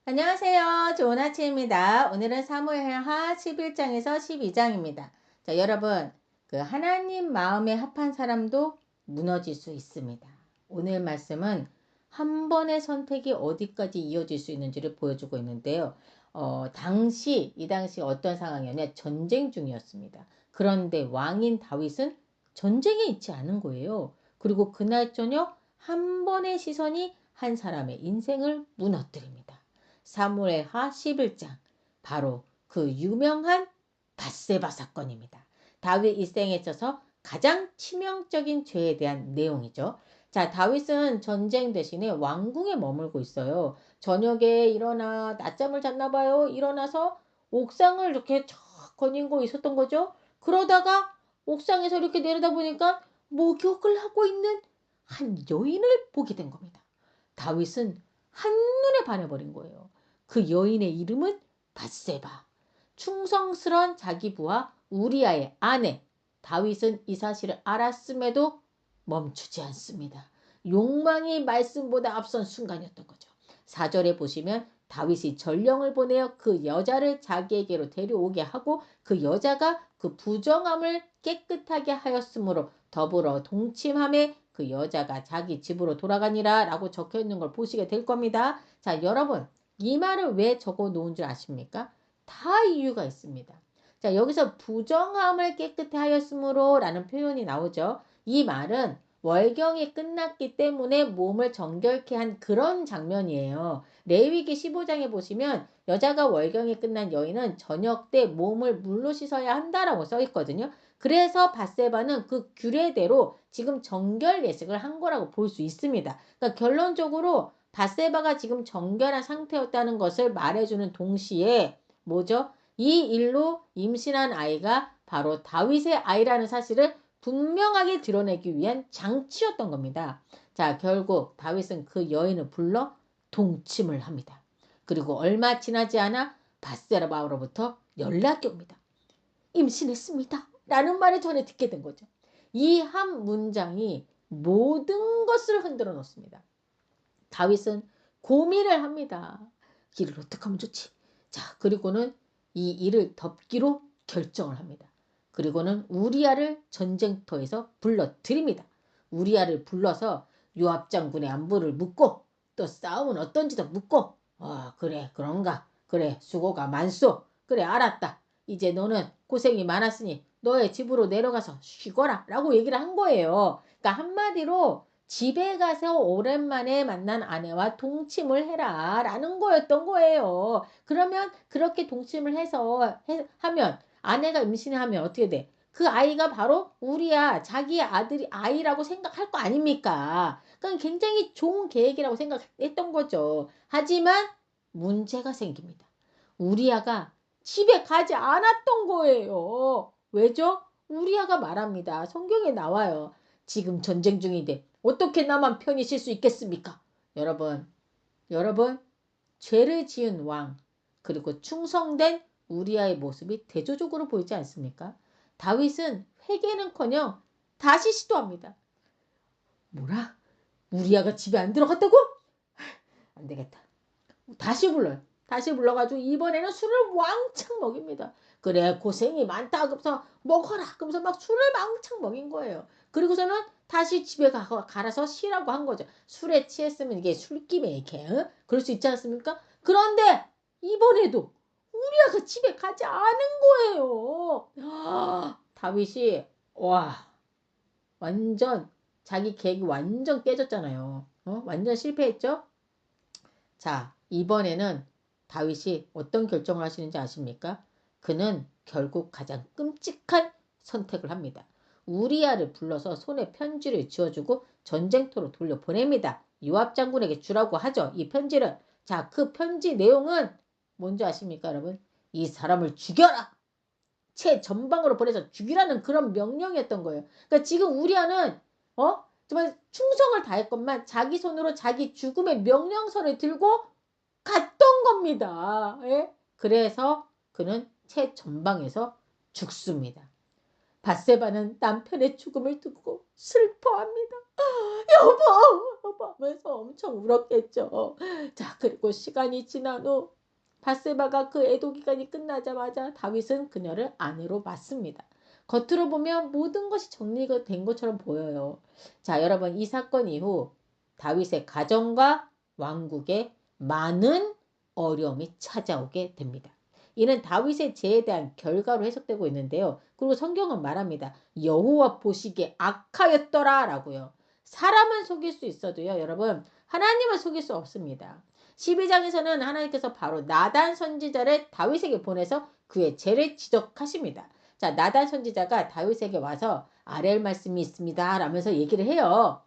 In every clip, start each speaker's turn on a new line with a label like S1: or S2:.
S1: 안녕하세요. 좋은 아침입니다. 오늘은 사무엘하 11장에서 12장입니다. 자, 여러분, 하나님 마음에 합한 사람도 무너질 수 있습니다. 오늘 말씀은 한 번의 선택이 어디까지 이어질 수 있는지를 보여주고 있는데요. 이 당시 어떤 상황이었냐? 전쟁 중이었습니다. 그런데 왕인 다윗은 전쟁에 있지 않은 거예요. 그리고 그날 저녁 한 번의 시선이 한 사람의 인생을 무너뜨립니다. 사무엘하 11장, 바로 그 유명한 밧세바 사건입니다. 다윗 일생에 있어서 가장 치명적인 죄에 대한 내용이죠. 자, 다윗은 전쟁 대신에 왕궁에 머물고 있어요. 저녁에 일어나 낮잠을 잤나 봐요. 일어나서 옥상을 이렇게 쫙 거닐고 있었던 거죠. 그러다가 옥상에서 이렇게 내려다 보니까 목욕을 하고 있는 한 여인을 보게 된 겁니다. 다윗은 한눈에 반해버린 거예요. 그 여인의 이름은 밧세바. 충성스러운 자기 부하 우리아의 아내. 다윗은 이 사실을 알았음에도 멈추지 않습니다. 욕망이 말씀보다 앞선 순간이었던 거죠. 4절에 보시면 다윗이 전령을 보내어 그 여자를 자기에게로 데려오게 하고 그 여자가 그 부정함을 깨끗하게 하였으므로 더불어 동침함에 그 여자가 자기 집으로 돌아가니라 라고 적혀 있는 걸 보시게 될 겁니다. 자, 여러분, 이 말을 왜 적어 놓은 줄 아십니까? 다 이유가 있습니다. 자, 여기서 부정함을 깨끗해 하였으므로 라는 표현이 나오죠. 이 말은 월경이 끝났기 때문에 몸을 정결케 한 그런 장면이에요. 레위기 15장에 보시면 여자가 월경이 끝난 여인은 저녁 때 몸을 물로 씻어야 한다라고 써 있거든요. 그래서 밧세바는 그 규례대로 지금 정결 예식을 한 거라고 볼 수 있습니다. 그러니까 결론적으로 밧세바가 지금 정결한 상태였다는 것을 말해주는 동시에 뭐죠? 이 일로 임신한 아이가 바로 다윗의 아이라는 사실을 분명하게 드러내기 위한 장치였던 겁니다. 자, 결국 다윗은 그 여인을 불러 동침을 합니다. 그리고 얼마 지나지 않아 밧세바로부터 연락이 옵니다. 임신했습니다. 라는 말을 전해 듣게 된 거죠. 이 한 문장이 모든 것을 흔들어 놓습니다. 다윗은 고민을 합니다. 길을 어떻게 하면 좋지? 자, 그리고는 이 일을 덮기로 결정을 합니다. 그리고는 우리아를 전쟁터에서 불러들입니다. 우리아를 불러서 요압 장군의 안부를 묻고 또 싸움은 어떤지도 묻고 그래 그런가 그래 수고가 많소 그래 알았다 이제 너는 고생이 많았으니 너의 집으로 내려가서 쉬거라 라고 얘기를 한 거예요. 그러니까 한마디로 집에 가서 오랜만에 만난 아내와 동침을 해라 라는 거였던 거예요. 그러면 그렇게 동침을 하면 아내가 임신하면 어떻게 돼? 그 아이가 바로 우리야 자기의 아이라고 생각할 거 아닙니까? 그건 굉장히 좋은 계획이라고 생각했던 거죠. 하지만 문제가 생깁니다. 우리아가 집에 가지 않았던 거예요. 왜죠? 우리아가 말합니다. 성경에 나와요. 지금 전쟁 중인데 어떻게 나만 편히 쉴 수 있겠습니까? 여러분, 죄를 지은 왕 그리고 충성된 우리아의 모습이 대조적으로 보이지 않습니까? 다윗은 회개는커녕 다시 시도합니다. 뭐라? 우리아가 집에 안 들어갔다고? 안 되겠다. 다시 불러요. 다시 불러가지고 이번에는 술을 왕창 먹입니다. 그래 고생이 많다 그러면서 먹어라 그러면서 막 술을 왕창 먹인 거예요. 그리고서는 다시 집에 가라서 쉬라고 한 거죠. 술에 취했으면 이게 술김에 이렇게 그럴 수 있지 않습니까? 그런데 이번에도 우리아가 집에 가지 않은 거예요. 다윗이 완전 자기 계획이 완전 깨졌잖아요. 완전 실패했죠. 자, 이번에는 다윗이 어떤 결정을 하시는지 아십니까? 그는 결국 가장 끔찍한 선택을 합니다. 우리아를 불러서 손에 편지를 쥐어주고 전쟁터로 돌려보냅니다. 요압 장군에게 주라고 하죠. 이 편지를. 자, 그 편지 내용은 뭔지 아십니까, 여러분? 이 사람을 죽여라! 최전방으로 보내서 죽이라는 그런 명령이었던 거예요. 그러니까 지금 우리아는 정말 충성을 다했건만 자기 손으로 자기 죽음의 명령서를 들고 갔던 겁니다. 예? 그래서 그는 최전방에서 죽습니다. 밧세바는 남편의 죽음을 듣고 슬퍼합니다. 여보 하면서 엄청 울었겠죠. 자, 그리고 시간이 지난 후 밧세바가 그 애도 기간이 끝나자마자 다윗은 그녀를 아내로 맞습니다. 겉으로 보면 모든 것이 정리가 된 것처럼 보여요. 자, 여러분, 이 사건 이후 다윗의 가정과 왕국에 많은 어려움이 찾아오게 됩니다. 이는 다윗의 죄에 대한 결과로 해석되고 있는데요. 그리고 성경은 말합니다. 여호와 보시기에 악하였더라 라고요. 사람은 속일 수 있어도요, 여러분, 하나님은 속일 수 없습니다. 12장에서는 하나님께서 바로 나단 선지자를 다윗에게 보내서 그의 죄를 지적하십니다. 자, 나단 선지자가 다윗에게 와서 아랠 말씀이 있습니다 라면서 얘기를 해요.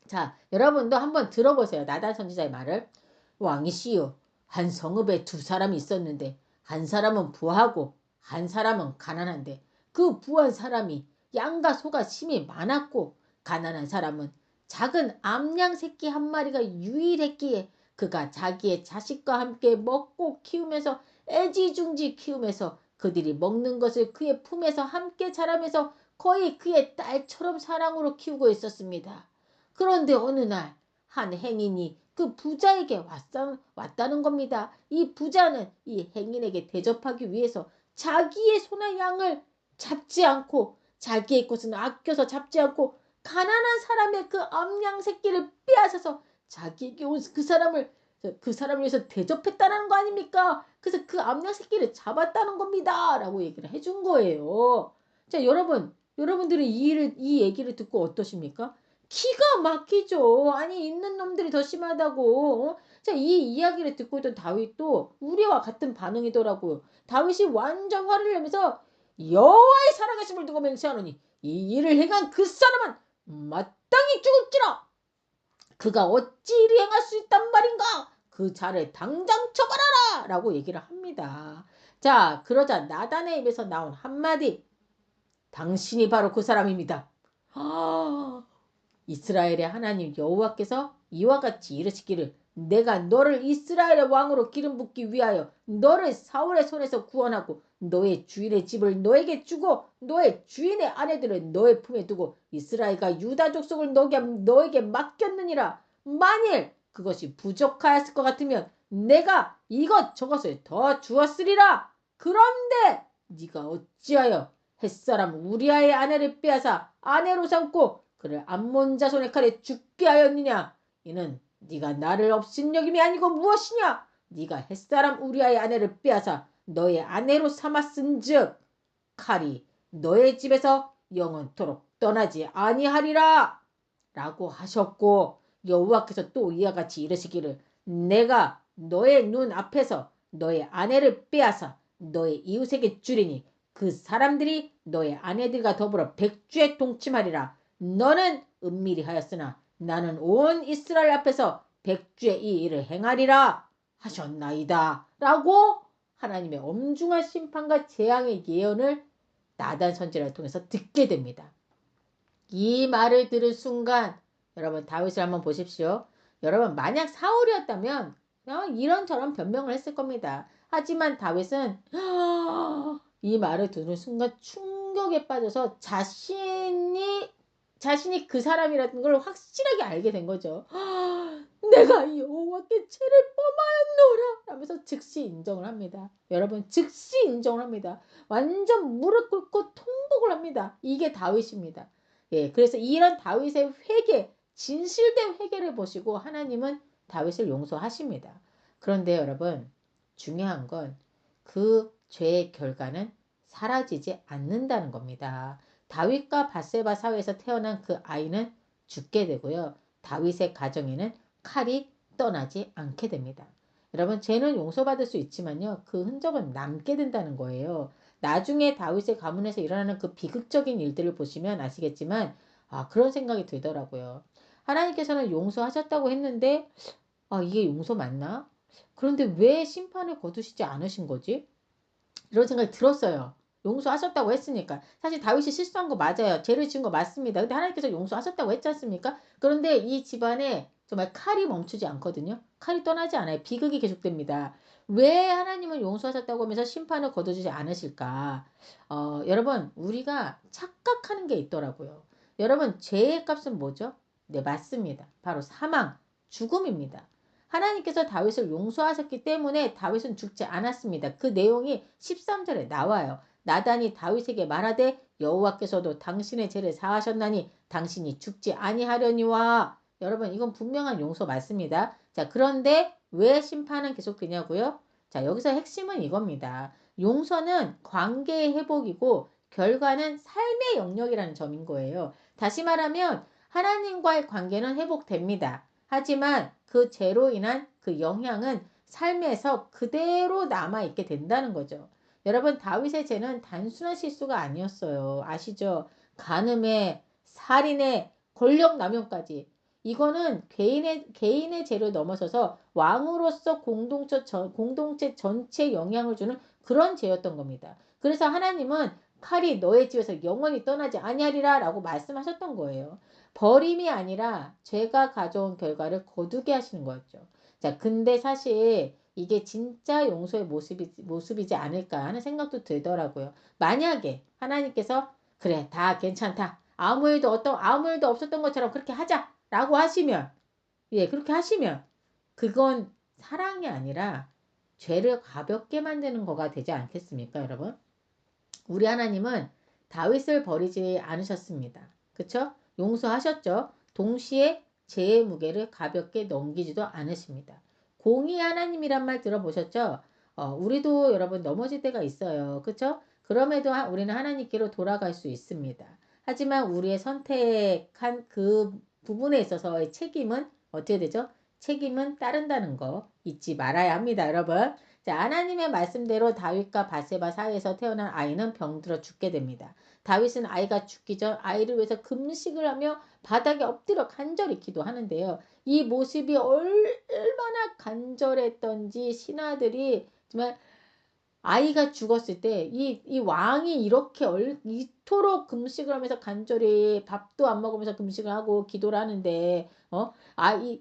S1: 자, 여러분도 한번 들어보세요. 나단 선지자의 말을. 왕이시여, 한 성읍에 두 사람이 있었는데 한 사람은 부하고 한 사람은 가난한데 그 부한 사람이 양과 소가 심히 많았고 가난한 사람은 작은 암양 새끼 한 마리가 유일했기에 그가 자기의 자식과 함께 먹고 키우면서 애지중지 키우면서 그들이 먹는 것을 그의 품에서 함께 자라면서 거의 그의 딸처럼 사랑으로 키우고 있었습니다. 그런데 어느 날 한 행인이 그 부자에게 왔다는 겁니다. 이 부자는 이 행인에게 대접하기 위해서 자기의 소나 양을 잡지 않고 자기의 것은 아껴서 잡지 않고 가난한 사람의 그 암양 새끼를 빼앗아서 자기에게 온 그 사람을 위해서 대접했다는 거 아닙니까? 그래서 그 암양 새끼를 잡았다는 겁니다. 라고 얘기를 해준 거예요. 자, 여러분들이 이 얘기를 듣고 어떠십니까? 기가 막히죠. 아니, 있는 놈들이 더 심하다고. 자, 이 이야기를 듣고 있던 다윗도 우리와 같은 반응이더라고요. 다윗이 완전 화를 내면서 여호와의 살아계심을 두고 맹세하노니 이 일을 행한 그 사람은 마땅히 죽을지라. 그가 어찌 이리 행할 수 있단 말인가? 그 자를 당장 처벌하라! 라고 얘기를 합니다. 자, 그러자 나단의 입에서 나온 한마디. 당신이 바로 그 사람입니다. 아, 이스라엘의 하나님 여호와께서 이와 같이 이르시기를 내가 너를 이스라엘의 왕으로 기름 붓기 위하여 너를 사울의 손에서 구원하고 너의 주인의 집을 너에게 주고 너의 주인의 아내들을 너의 품에 두고 이스라엘과 유다 족속을 너에게 맡겼느니라. 만일 그것이 부족하였을 것 같으면 내가 이것저것을 더 주었으리라. 그런데 네가 어찌하여 햇사람 우리아의 아내를 빼앗아 아내로 삼고 그를 암몬 자손의 칼에 죽게 하였느냐. 이는 네가 나를 업신여김이 아니고 무엇이냐. 네가 햇사람 우리아의 아내를 빼앗아 너의 아내로 삼았은즉 칼이 너의 집에서 영원토록 떠나지 아니하리라. 라고 하셨고 여호와께서 또 이와 같이 이르시기를 내가 너의 눈 앞에서 너의 아내를 빼앗아 너의 이웃에게 주리니 그 사람들이 너의 아내들과 더불어 백주에 동침하리라. 너는 은밀히 하였으나 나는 온 이스라엘 앞에서 백주의 이 일을 행하리라 하셨나이다. 라고 하나님의 엄중한 심판과 재앙의 예언을 나단 선지자를 통해서 듣게 됩니다. 이 말을 들은 순간 여러분 다윗을 한번 보십시오. 여러분 만약 사울이었다면 이런저런 변명을 했을 겁니다. 하지만 다윗은 이 말을 듣는 순간 충격에 빠져서 자신이 그 사람이라는 걸 확실하게 알게 된 거죠. 내가 여호와께 죄를 범하였노라 하면서 즉시 인정을 합니다. 여러분 즉시 인정을 합니다. 완전 무릎 꿇고 통곡을 합니다. 이게 다윗입니다. 예, 그래서 이런 다윗의 회개, 진실된 회개를 보시고 하나님은 다윗을 용서하십니다. 그런데 여러분 중요한 건 그 죄의 결과는 사라지지 않는다는 겁니다. 다윗과 밧세바 사회에서 태어난 그 아이는 죽게 되고요. 다윗의 가정에는 칼이 떠나지 않게 됩니다. 여러분 죄는 용서받을 수 있지만요. 그 흔적은 남게 된다는 거예요. 나중에 다윗의 가문에서 일어나는 그 비극적인 일들을 보시면 아시겠지만 그런 생각이 들더라고요. 하나님께서는 용서하셨다고 했는데 이게 용서 맞나? 그런데 왜 심판을 거두시지 않으신 거지? 이런 생각이 들었어요. 용서하셨다고 했으니까. 사실 다윗이 실수한 거 맞아요. 죄를 지은 거 맞습니다. 근데 하나님께서 용서하셨다고 했지 않습니까? 그런데 이 집안에 정말 칼이 멈추지 않거든요. 칼이 떠나지 않아요. 비극이 계속됩니다. 왜 하나님은 용서하셨다고 하면서 심판을 거둬주지 않으실까? 여러분 우리가 착각하는 게 있더라고요. 여러분 죄의 값은 뭐죠? 네, 맞습니다. 바로 사망, 죽음입니다. 하나님께서 다윗을 용서하셨기 때문에 다윗은 죽지 않았습니다. 그 내용이 13절에 나와요. 나단이 다윗에게 말하되 여호와께서도 당신의 죄를 사하셨나니 당신이 죽지 아니하려니와. 여러분, 이건 분명한 용서 맞습니다. 자, 그런데 왜 심판은 계속되냐고요? 자, 여기서 핵심은 이겁니다. 용서는 관계의 회복이고 결과는 삶의 영역이라는 점인 거예요. 다시 말하면 하나님과의 관계는 회복됩니다. 하지만 그 죄로 인한 그 영향은 삶에서 그대로 남아있게 된다는 거죠. 여러분, 다윗의 죄는 단순한 실수가 아니었어요. 아시죠? 간음에, 살인에, 권력남용까지. 이거는 개인의 죄를 넘어서서 왕으로서 공동체 전체에 영향을 주는 그런 죄였던 겁니다. 그래서 하나님은 칼이 너의 집에서 영원히 떠나지 아니하리라 라고 말씀하셨던 거예요. 버림이 아니라 죄가 가져온 결과를 거두게 하시는 거였죠. 자, 근데 사실 이게 진짜 용서의 모습이지 않을까 하는 생각도 들더라고요. 만약에 하나님께서 그래, 다 괜찮다. 아무 일도 없었던 것처럼 그렇게 하자라고 하시면, 예, 그렇게 하시면 그건 사랑이 아니라 죄를 가볍게 만드는 거가 되지 않겠습니까, 여러분? 우리 하나님은 다윗을 버리지 않으셨습니다. 그쵸? 용서하셨죠? 동시에 죄의 무게를 가볍게 넘기지도 않으십니다. 공의 하나님이란 말 들어보셨죠? 우리도 여러분 넘어질 때가 있어요. 그쵸? 그럼에도 우리는 하나님께로 돌아갈 수 있습니다. 하지만 우리의 선택한 그 부분에 있어서의 책임은 어떻게 되죠? 책임은 따른다는 거 잊지 말아야 합니다, 여러분. 자, 하나님의 말씀대로 다윗과 바세바 사이에서 태어난 아이는 병들어 죽게 됩니다. 다윗은 아이가 죽기 전 아이를 위해서 금식을 하며 바닥에 엎드려 간절히 기도하는데요. 이 모습이 얼마나 간절했던지 신하들이 정말 아이가 죽었을 때 이 왕이 이렇게 이토록 금식을 하면서 간절히 밥도 안 먹으면서 금식을 하고 기도를 하는데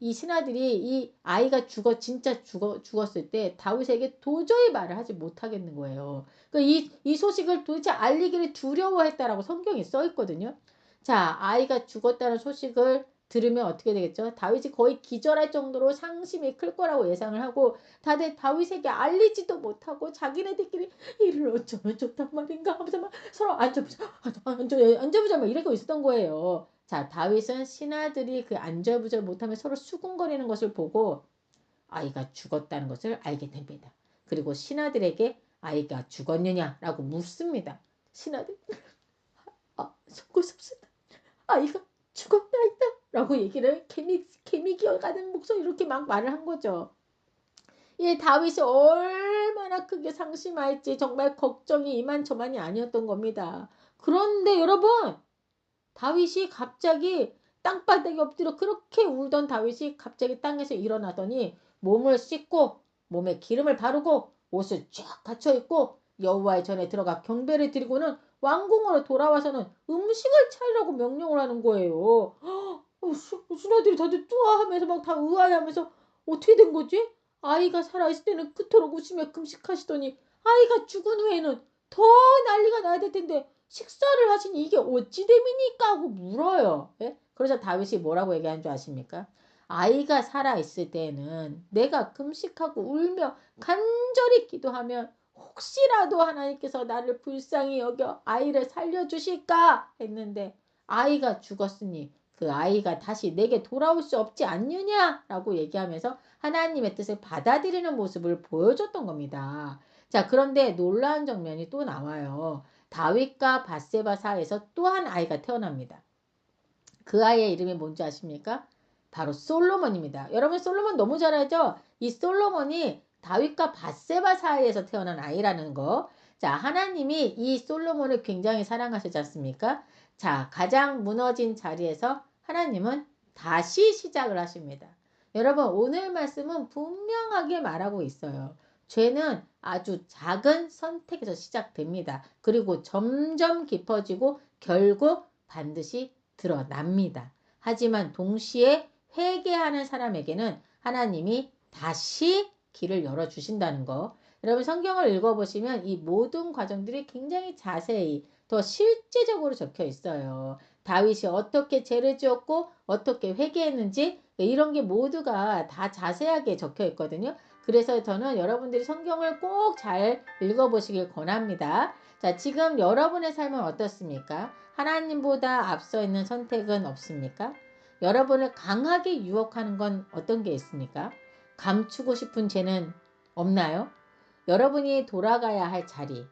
S1: 이 신하들이 이 아이가 진짜 죽었을 때 다윗에게 도저히 말을 하지 못하겠는 거예요. 그러니까 이 소식을 도대체 알리기를 두려워했다라고 성경에 써 있거든요. 자, 아이가 죽었다는 소식을 들으면 어떻게 되겠죠? 다윗이 거의 기절할 정도로 상심이 클 거라고 예상을 하고 다들 다윗에게 알리지도 못하고 자기네들끼리 이를 어쩌면 좋단 말인가 하면서 막 서로 안절부절 막 이러고 있었던 거예요. 자, 다윗은 신하들이 그 안절부절 못하며 서로 수군거리는 것을 보고 아이가 죽었다는 것을 알게 됩니다. 그리고 신하들에게 아이가 죽었느냐라고 묻습니다. 신하들 속고 싶습니다. 아이가 죽었나이다 라고 얘기를 개미 기어가는 목소리 이렇게 막 말을 한 거죠. 이 다윗이 얼마나 크게 상심할지 정말 걱정이 이만저만이 아니었던 겁니다. 그런데 여러분, 다윗이 갑자기 땅바닥에 엎드려 그렇게 울던 다윗이 갑자기 땅에서 일어나더니 몸을 씻고 몸에 기름을 바르고 옷을 쫙 갖춰 입고 여호와의 전에 들어가 경배를 드리고는 왕궁으로 돌아와서는 음식을 차리라고 명령을 하는 거예요. 신하들이 다들 뚜아하면서 막 다 의아해하면서 어떻게 된 거지? 아이가 살아있을 때는 그토록 웃으며 금식하시더니 아이가 죽은 후에는 더 난리가 나야 될 텐데 식사를 하시니 이게 어찌 됨이니까 하고 물어요. 예? 그래서 다윗이 뭐라고 얘기한 줄 아십니까? 아이가 살아있을 때는 내가 금식하고 울며 간절히 기도하면 혹시라도 하나님께서 나를 불쌍히 여겨 아이를 살려주실까 했는데 아이가 죽었으니 그 아이가 다시 내게 돌아올 수 없지 않느냐라고 얘기하면서 하나님의 뜻을 받아들이는 모습을 보여줬던 겁니다. 자, 그런데 놀라운 장면이 또 나와요. 다윗과 바세바 사이에서 또 한 아이가 태어납니다. 그 아이의 이름이 뭔지 아십니까? 바로 솔로몬입니다. 여러분 솔로몬 너무 잘 알죠? 이 솔로몬이 다윗과 바세바 사이에서 태어난 아이라는 거. 자, 하나님이 이 솔로몬을 굉장히 사랑하시지 않습니까? 자, 가장 무너진 자리에서 하나님은 다시 시작을 하십니다. 여러분 오늘 말씀은 분명하게 말하고 있어요. 죄는 아주 작은 선택에서 시작됩니다. 그리고 점점 깊어지고 결국 반드시 드러납니다. 하지만 동시에 회개하는 사람에게는 하나님이 다시 길을 열어주신다는 거. 여러분 성경을 읽어보시면 이 모든 과정들이 굉장히 자세히 더 실제적으로 적혀 있어요. 다윗이 어떻게 죄를 지었고 어떻게 회개했는지 이런 게 모두가 다 자세하게 적혀 있거든요. 그래서 저는 여러분들이 성경을 꼭 잘 읽어보시길 권합니다. 자, 지금 여러분의 삶은 어떻습니까? 하나님보다 앞서 있는 선택은 없습니까? 여러분을 강하게 유혹하는 건 어떤 게 있습니까? 감추고 싶은 죄는 없나요? 여러분이 돌아가야 할 자리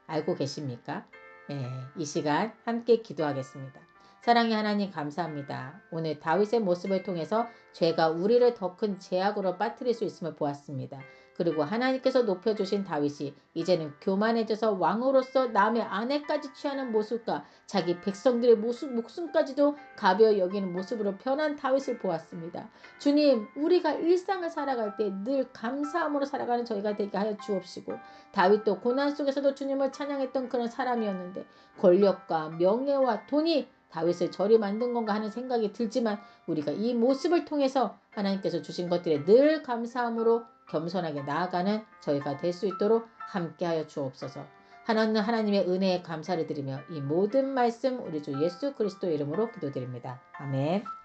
S1: 알고 계십니까? 예, 이 시간 함께 기도하겠습니다. 사랑의 하나님 감사합니다. 오늘 다윗의 모습을 통해서 죄가 우리를 더 큰 죄악으로 빠뜨릴 수 있음을 보았습니다. 그리고 하나님께서 높여주신 다윗이 이제는 교만해져서 왕으로서 남의 아내까지 취하는 모습과 자기 백성들의 목숨까지도 가벼이 여기는 모습으로 변한 다윗을 보았습니다. 주님, 우리가 일상을 살아갈 때 늘 감사함으로 살아가는 저희가 되게 하여 주옵시고, 다윗도 고난 속에서도 주님을 찬양했던 그런 사람이었는데 권력과 명예와 돈이 다윗을 저리 만든 건가 하는 생각이 들지만 우리가 이 모습을 통해서 하나님께서 주신 것들에 늘 감사함으로 겸손하게 나아가는 저희가 될 수 있도록 함께하여 주옵소서. 하나님의 은혜에 감사를 드리며 이 모든 말씀 우리 주 예수 그리스도 이름으로 기도드립니다. 아멘.